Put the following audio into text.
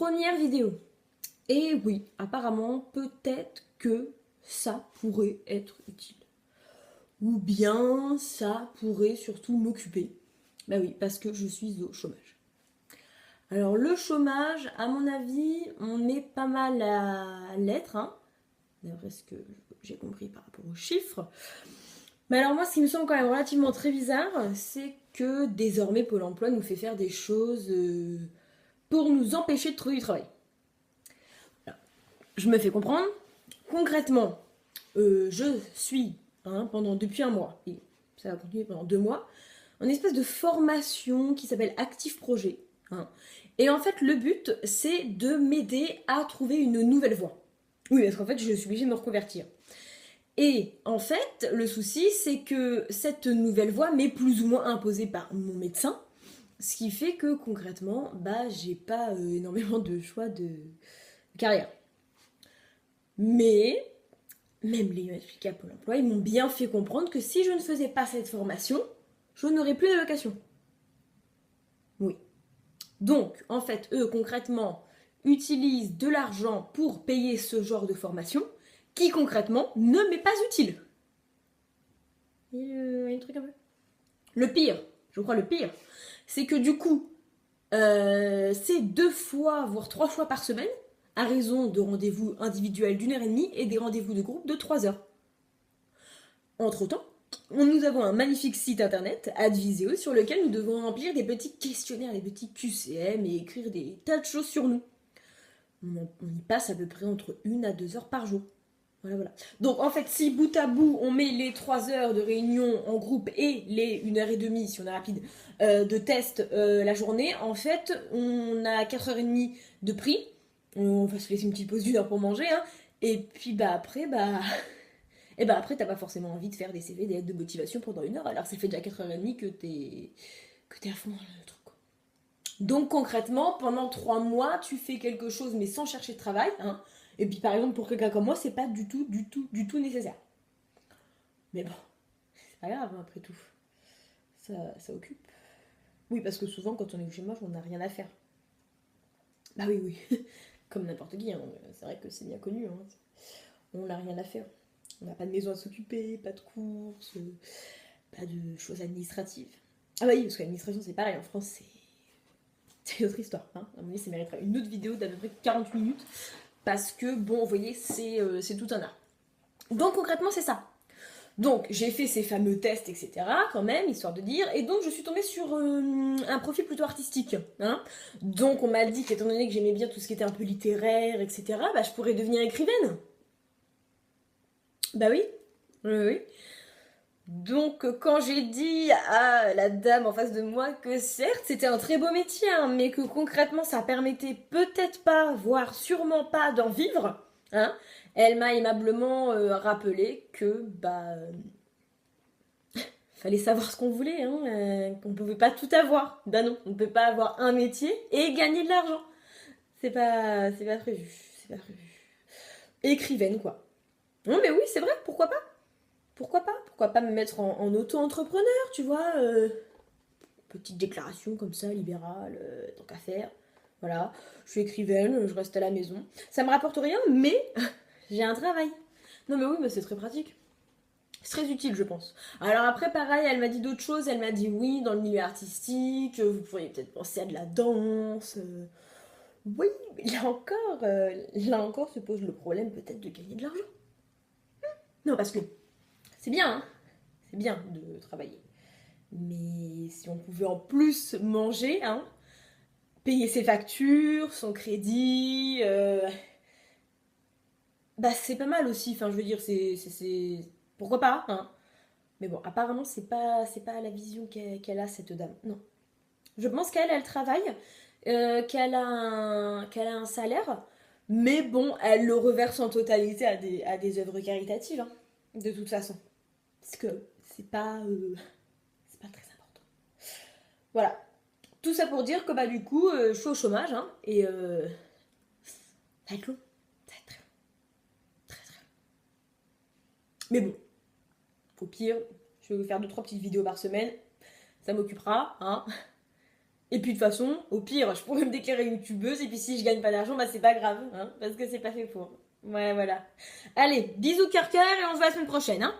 première vidéo. Et oui, apparemment, peut-être que ça pourrait être utile. Ou bien ça pourrait surtout m'occuper. Bah oui, parce que je suis au chômage. Alors le chômage, à mon avis, on est pas mal à l'être, hein, d'après ce que j'ai compris par rapport aux chiffres. Mais alors moi, ce qui me semble quand même relativement très bizarre, c'est que désormais Pôle emploi nous fait faire des choses pour nous empêcher de trouver du travail. Alors, je me fais comprendre. Concrètement, je suis, depuis un mois, et ça va continuer pendant 2 mois, une espèce de formation qui s'appelle Active Projet. Et en fait, le but, c'est de m'aider à trouver une nouvelle voie. Oui, parce qu'en fait, je suis obligée de me reconvertir. Et en fait, le souci, c'est que cette nouvelle voie m'est plus ou moins imposée par mon médecin, ce qui fait que concrètement, j'ai pas énormément de choix de carrière. Mais, même les expliqués à Pôle emploi, ils m'ont bien fait comprendre que si je ne faisais pas cette formation, je n'aurais plus d'allocation. Oui. Donc, en fait, eux, concrètement, utilisent de l'argent pour payer ce genre de formation qui, concrètement, ne m'est pas utile. Il y a un truc un peu. Le pire, c'est que du coup, c'est 2 fois, voire 3 fois par semaine, à raison de rendez-vous individuels d'1h30 et des rendez-vous de groupe de 3 heures. Entre-temps, nous avons un magnifique site internet, Adviseo, sur lequel nous devons remplir des petits questionnaires, des petits QCM et écrire des tas de choses sur nous. On y passe à peu près entre 1 à 2 heures par jour. Voilà. Donc en fait, si bout à bout, on met les 3 heures de réunion en groupe et les 1h30, si on est rapide, de test la journée, en fait, on a 4h30 de prix. On va se laisser une petite pause d'1 heure pour manger, hein. Et puis après, après, t'as pas forcément envie de faire des CV, des lettres de motivation pendant 1 heure, alors ça fait déjà 4h30 que t'es à fond dans le truc, quoi. Donc concrètement, pendant 3 mois, tu fais quelque chose mais sans chercher de travail, hein. Et puis par exemple, pour quelqu'un comme moi, c'est pas du tout nécessaire. Mais bon, c'est pas grave, après tout. Ça occupe. Oui, parce que souvent, quand on est au chômage, on n'a rien à faire. Bah oui. Comme n'importe qui, hein. C'est vrai que c'est bien connu, hein. On n'a rien à faire. On n'a pas de maison à s'occuper, pas de courses, pas de choses administratives. Ah bah oui, parce que l'administration, c'est pareil. En France, c'est une autre histoire, hein. À mon avis, ça mériterait une autre vidéo d'à peu près 40 minutes. Parce que, bon, vous voyez, c'est tout un art. Donc concrètement, c'est ça. Donc j'ai fait ces fameux tests, etc. quand même, histoire de dire. Et donc je suis tombée sur un profil plutôt artistique, hein. Donc on m'a dit qu'étant donné que j'aimais bien tout ce qui était un peu littéraire, etc., je pourrais devenir écrivaine. Bah oui. Donc quand j'ai dit à la dame en face de moi que certes c'était un très beau métier, hein, mais que concrètement ça permettait peut-être pas, voire sûrement pas d'en vivre, hein, elle m'a aimablement rappelé que fallait savoir ce qu'on voulait, hein, qu'on pouvait pas tout avoir. Bah non, on peut pas avoir un métier et gagner de l'argent. C'est pas prévu, c'est pas prévu. Écrivaine quoi. Non mais oui c'est vrai, pourquoi pas? Pourquoi pas me mettre en auto-entrepreneur, tu vois, petite déclaration comme ça, libérale, tant qu'à faire. Voilà, je suis écrivaine, je reste à la maison. Ça me rapporte rien, mais j'ai un travail. Non mais oui, mais c'est très pratique. C'est très utile, je pense. Alors après, pareil, elle m'a dit d'autres choses. Elle m'a dit oui, dans le milieu artistique, vous pourriez peut-être penser à de la danse. Oui, mais là encore se pose le problème peut-être de gagner de l'argent. Non, parce que c'est bien, hein. C'est bien de travailler. Mais si on pouvait en plus manger, hein, payer ses factures, son crédit, c'est pas mal aussi. Enfin, je veux dire, pourquoi pas, hein. Mais bon, apparemment, c'est pas la vision qu'elle a, cette dame. Non. Je pense elle travaille, qu'elle a un salaire, mais bon, elle le reverse en totalité à des œuvres caritatives, hein, de toute façon. Parce que c'est pas très important. Voilà. Tout ça pour dire que du coup, je suis au chômage, hein, et ça va être long. Ça va être très long. Très très long. Mais bon, au pire, je vais vous faire 2-3 petites vidéos par semaine. Ça m'occupera, hein. Et puis de toute façon, au pire, je pourrais me déclarer youtubeuse et puis si je gagne pas d'argent, bah c'est pas grave, hein, parce que c'est pas fait pour. Ouais, voilà. Allez, bisous cœur cœur et on se voit la semaine prochaine, hein.